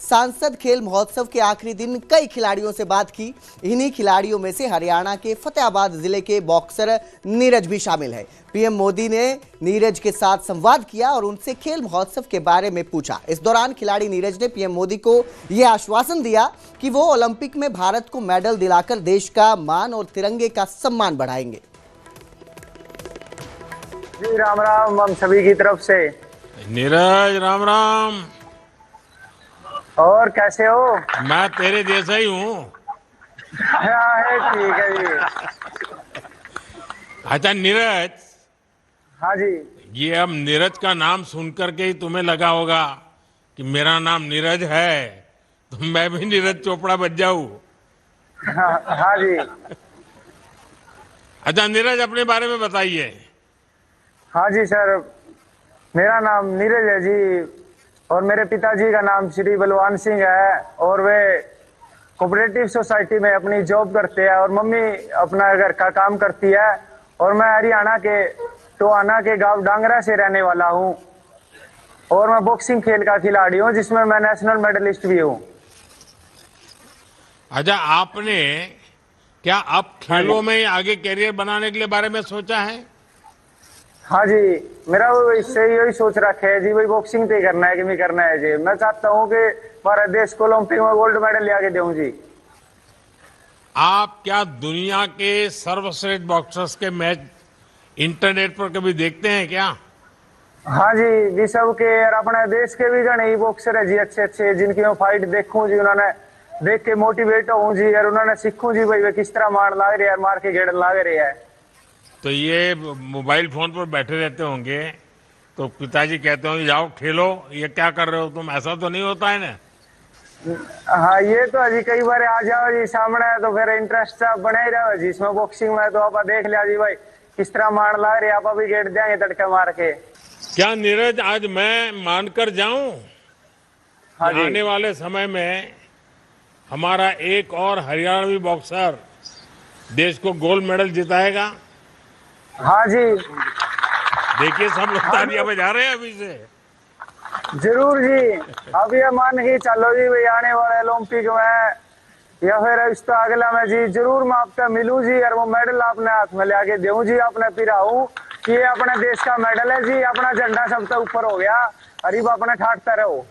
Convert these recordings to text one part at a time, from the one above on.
सांसद खेल महोत्सव के आखिरी दिन कई खिलाड़ियों से बात की। इन्हीं खिलाड़ियों में से हरियाणा के फतेहाबाद जिले के बॉक्सर नीरज भी शामिल है। पीएम मोदी ने नीरज के साथ संवाद किया और उनसे खेल महोत्सव के बारे में पूछा। इस दौरान खिलाड़ी नीरज ने पीएम मोदी को यह आश्वासन दिया कि वो ओलंपिक में भारत को मेडल दिलाकर देश का मान और तिरंगे का सम्मान बढ़ाएंगे। जी राम राम हम सभी की तरफ से। नीरज राम राम। और कैसे हो? मैं तेरे जैसा ही हूँ। ठीक है जी। अच्छा नीरज। हाँ जी। ये अब नीरज का नाम सुनकर के ही तुम्हें लगा होगा कि मेरा नाम नीरज है तो मैं भी नीरज चोपड़ा बन जाऊं। हाँ जी। अच्छा नीरज अपने बारे में बताइए। हाँ जी सर, मेरा नाम नीरज है जी और मेरे पिताजी का नाम श्री बलवान सिंह है और वे कोऑपरेटिव सोसाइटी में अपनी जॉब करते हैं और मम्मी अपना घर का काम करती है और मैं हरियाणा के टोहाना के गांव डांगरा से रहने वाला हूं और मैं बॉक्सिंग खेल का खिलाड़ी हूं जिसमें मैं नेशनल मेडलिस्ट भी हूं। अच्छा आपने क्या अब खेलों में आगे करियर बनाने के लिए बारे में सोचा है? हाँ जी, मेरा वो इससे यही सोच रखा है जी, भाई बॉक्सिंग पे करना है कि नहीं करना है जी। मैं चाहता हूँ कि भारत देश को ओलंपिक में गोल्ड मेडल ले आके दूं जी। आप क्या दुनिया के सर्वश्रेष्ठ बॉक्सर्स के मैच इंटरनेट पर कभी देखते हैं क्या? हाँ जी, विश्व के और अपने देश के भी घने बॉक्सर है जी अच्छे अच्छे जिनकी मैं फाइट देखूं जी, उन्होंने देख के मोटिवेट हूँ जी और उन्होंने सीखूं जी भाई वे किस तरह मार लाग रहे हैं, मार के गेड़ लाग रहे हैं। तो ये मोबाइल फोन पर बैठे रहते होंगे तो पिताजी कहते होंगे जाओ खेलो, ये क्या कर रहे हो तुम? ऐसा तो नहीं होता है ना? हाँ ये तो अजी कई बार आ जाओ जी सामने तो फिर इंटरेस्ट बने ही रहो जी इसमें। बॉक्सिंग में तो आप देख लिया जी भाई किस तरह मार ला रहे, आप अभी गेट देंगे तड़के मार के। क्या नीरज आज मैं मानकर जाऊं? हाँ आने वाले समय में हमारा एक और हरियाणवी बॉक्सर देश को गोल्ड मेडल जिताएगा। हाँ जी देखिए सब लोग तालियां बजा रहे हैं अभी से। जरूर जी। अब ये मान के चलो जी भाई आने वाले ओलंपिक में या फिर इस तो अगला में जी जरूर मैं आपसे मिलूं जी और वो मेडल अपने हाथ में लेके दूं जी, अपने पिराऊं कि ये अपने देश का मेडल है जी, अपना झंडा सबसे ऊपर हो गया, अरीब अपने ठाटता रहो।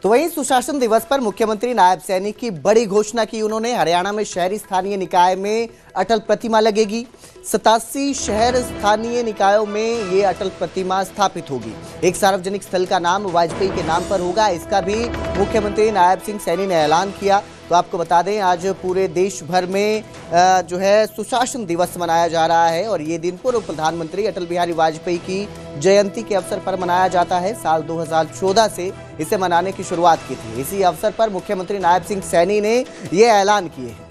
तो वहीं सुशासन दिवस पर मुख्यमंत्री नायब सैनी की बड़ी घोषणा की उन्होंने। हरियाणा में शहरी स्थानीय निकाय में अटल प्रतिमा लगेगी। 87 शहर स्थानीय निकायों में ये अटल प्रतिमा स्थापित होगी। एक सार्वजनिक स्थल का नाम वाजपेयी के नाम पर होगा, इसका भी मुख्यमंत्री नायब सिंह सैनी ने ऐलान किया। तो आपको बता दें आज पूरे देश भर में जो है सुशासन दिवस मनाया जा रहा है और ये दिन पूर्व प्रधानमंत्री अटल बिहारी वाजपेयी की जयंती के अवसर पर मनाया जाता है। साल 2014 से इसे मनाने की शुरुआत की थी। इसी अवसर पर मुख्यमंत्री नायब सिंह सैनी ने ये ऐलान किए हैं।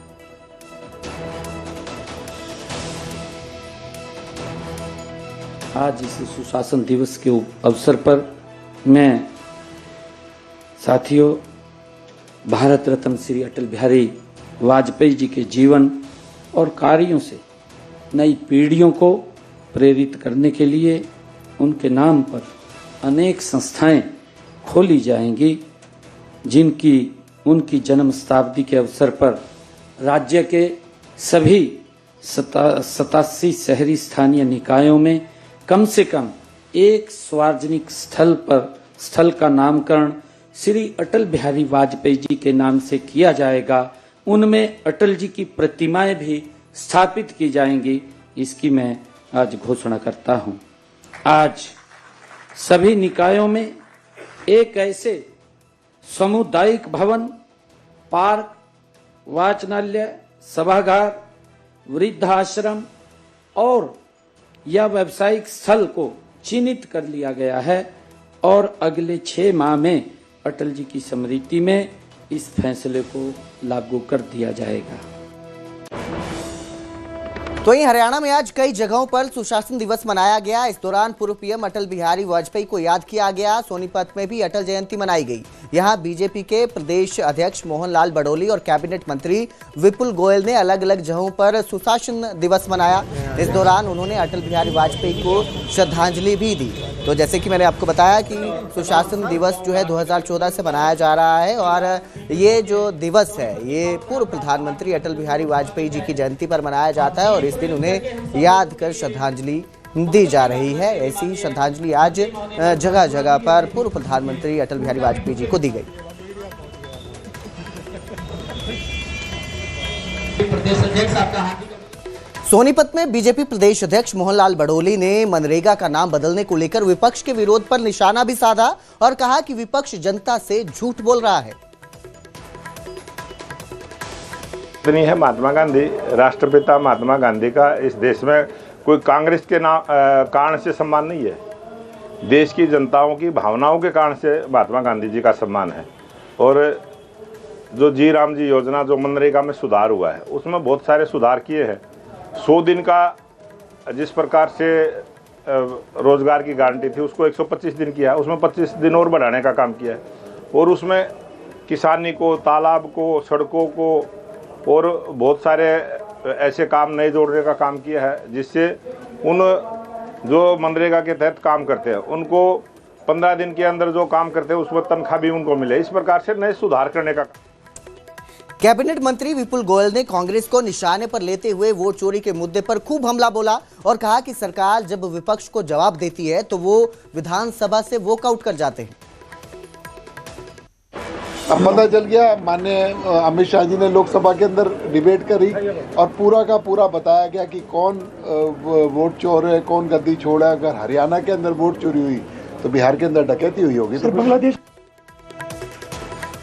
आज इस सुशासन दिवस के अवसर पर मैं साथियों भारत रत्न श्री अटल बिहारी वाजपेयी जी के जीवन और कार्यों से नई पीढ़ियों को प्रेरित करने के लिए उनके नाम पर अनेक संस्थाएं खोली जाएंगी जिनकी उनकी जन्म शताब्दी के अवसर पर राज्य के सभी 87 शहरी स्थानीय निकायों में कम से कम एक सार्वजनिक स्थल का नामकरण श्री अटल बिहारी वाजपेयी जी के नाम से किया जाएगा। उनमें अटल जी की प्रतिमाएं भी स्थापित की जाएंगी। इसकी मैं आज घोषणा करता हूं। आज सभी निकायों में एक ऐसे सामुदायिक भवन, पार्क, वाचनालय, सभागार, वृद्धाश्रम और या व्यावसायिक स्थल को चिन्हित कर लिया गया है और अगले 6 माह में अटल जी की स्मृति में इस फैसले को लागू कर दिया जाएगा। तो वहीं हरियाणा में आज कई जगहों पर सुशासन दिवस मनाया गया। इस दौरान पूर्व पीएम अटल बिहारी वाजपेयी को याद किया गया। सोनीपत में भी अटल जयंती मनाई गई। यहां बीजेपी के प्रदेश अध्यक्ष मोहन लाल बडोली और कैबिनेट मंत्री विपुल गोयल ने अलग अलग जगहों पर सुशासन दिवस मनाया। इस दौरान उन्होंने अटल बिहारी वाजपेयी को श्रद्धांजलि भी दी। तो जैसे कि मैंने आपको बताया कि सुशासन दिवस जो है 2014 से मनाया जा रहा है और ये जो दिवस है ये पूर्व प्रधानमंत्री अटल बिहारी वाजपेयी जी की जयंती पर मनाया जाता है और इस दिन उन्हें याद कर श्रद्धांजलि दी जा रही है। ऐसी ही श्रद्धांजलि आज जगह जगह पर पूर्व प्रधानमंत्री अटल बिहारी वाजपेयी जी को दी गई। सोनीपत में बीजेपी प्रदेश अध्यक्ष मोहन लाल बडोली ने मनरेगा का नाम बदलने को लेकर विपक्ष के विरोध पर निशाना भी साधा और कहा कि विपक्ष जनता से झूठ बोल रहा है। है महात्मा गांधी, राष्ट्रपिता महात्मा गांधी का इस देश में कोई कांग्रेस के कारण से सम्मान नहीं है। देश की जनताओं की भावनाओं के कारण से महात्मा गांधी जी का सम्मान है। और जो जी राम जी योजना, जो मनरेगा में सुधार हुआ है, उसमें बहुत सारे सुधार किए हैं। 100 दिन का जिस प्रकार से रोजगार की गारंटी थी उसको 125 दिन किया है, उसमें 25 दिन और बढ़ाने का काम किया है। और उसमें किसानी को, तालाब को, सड़कों को और बहुत सारे ऐसे काम नए जोड़ने का काम किया है, जिससे उन जो मनरेगा के तहत काम करते हैं उनको 15 दिन के अंदर जो काम करते हैं उसमें तनख्वाह भी उनको मिले। इस प्रकार से नए सुधार करने का। कैबिनेट मंत्री विपुल गोयल ने कांग्रेस को निशाने पर लेते हुए वोट चोरी के मुद्दे पर खूब हमला बोला और कहा कि सरकार जब विपक्ष को जवाब देती है तो वो विधानसभा से वॉकआउट कर जाते हैं। अब पता चल गया, माननीय अमित शाह जी ने लोकसभा के अंदर डिबेट करी और पूरा का पूरा बताया गया कि कौन वोट चोर है, कौन गद्दी छोड़ा है। अगर हरियाणा के अंदर वोट चोरी हुई तो बिहार के अंदर डकैती हुई होगी। तो बांग्लादेश।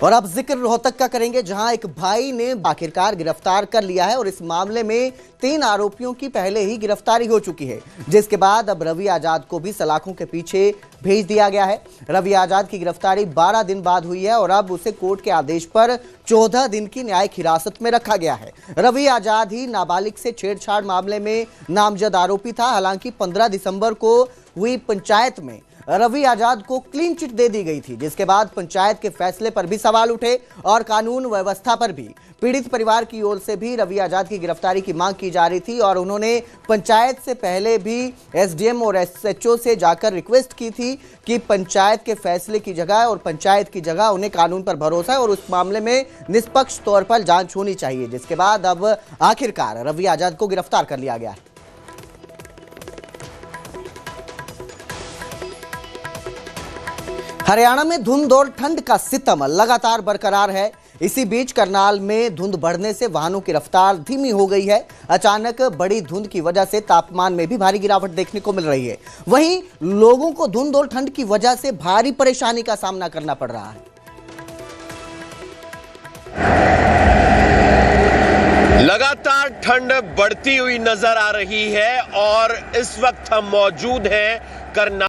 और अब जिक्र रोहतक का करेंगे, जहां एक भाई ने आखिरकार गिरफ्तार कर लिया है और इस मामले में 3 आरोपियों की पहले ही गिरफ्तारी हो चुकी है, जिसके बाद अब रवि आजाद को भी सलाखों के पीछे भेज दिया गया है। रवि आजाद की गिरफ्तारी 12 दिन बाद हुई है और अब उसे कोर्ट के आदेश पर 14 दिन की न्यायिक हिरासत में रखा गया है। रवि आजाद ही नाबालिग से छेड़छाड़ मामले में नामजद आरोपी था। हालांकि 15 दिसंबर को हुई पंचायत में रवि आजाद को क्लीन चिट दे दी गई थी, जिसके बाद पंचायत के फैसले पर भी सवाल उठे और कानून व्यवस्था पर भी। पीड़ित परिवार की ओर से भी रवि आजाद की गिरफ्तारी की मांग की जा रही थी और उन्होंने पंचायत से पहले भी एसडीएम और एसएचओ से जाकर रिक्वेस्ट की थी कि पंचायत के फैसले की जगह और पंचायत की जगह उन्हें कानून पर भरोसा है और उस मामले में निष्पक्ष तौर पर जांच होनी चाहिए, जिसके बाद अब आखिरकार रवि आजाद को गिरफ्तार कर लिया गया है। हरियाणा में धुंध और ठंड का सितम लगातार बरकरार है। इसी बीच करनाल में धुंध बढ़ने से वाहनों की रफ्तार धीमी हो गई है। अचानक बड़ी धुंध की वजह से तापमान में भी भारी गिरावट देखने को मिल रही है। वहीं लोगों को धुंध और ठंड की वजह से भारी परेशानी का सामना करना पड़ रहा है। लगातार ठंड बढ़ती हुई नजर आ रही है और इस वक्त हम मौजूद हैं करनाल